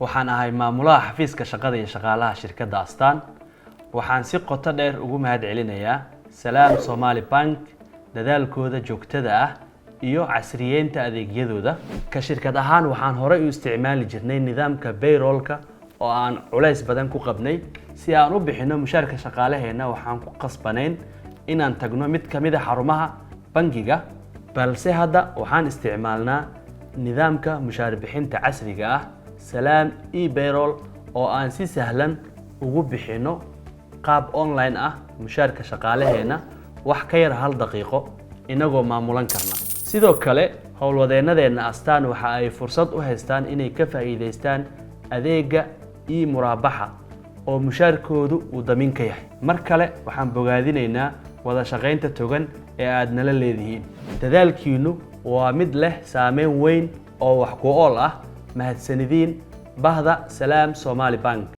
waxaan ahay maamulaha xafiiska shaqada iyo shaqaalaha shirkadda Astaan. waxaan si qoto dheer ugu mahadcelinayaa Salaam Somali Bank dadaalkooda joogtada ah iyo casriyeynta adeegyadooda. Ka shirkad ahaan waxaan horey u isticmaali jirnay nidaamka payroll-ka oo aan culays badan ku qabnay. si aan u bixino mushaarka shaqaalaheena waxaan ku qasbanayn inaan tagno mid ka mid ah xarumaha bangiga, balse hadda waxaan isticmaalnaa nidaamka mushaar bixinta casriga ah Salaam e-payroll oo aan si sahlan ugu bixino qaab online ah mushaarka shaqaalaheena wax ka yar hal daqiiqo inagoo maamulan karna. sidoo kale howlwadeenadeena Astaan waxa ay fursad u haystaan inay ka faa'iideystaan adeega muraabaxa oo mushaarkoodu uu damin ka yahay. mar kale waxaan bogaadinaynaa wada shaqaynta togan ee aad nala leedihiin. dadaalkiinu waa mid leh saameyn weyn oo wax ku ool ah. mahadsanidin bahda Salaam Somali Bank.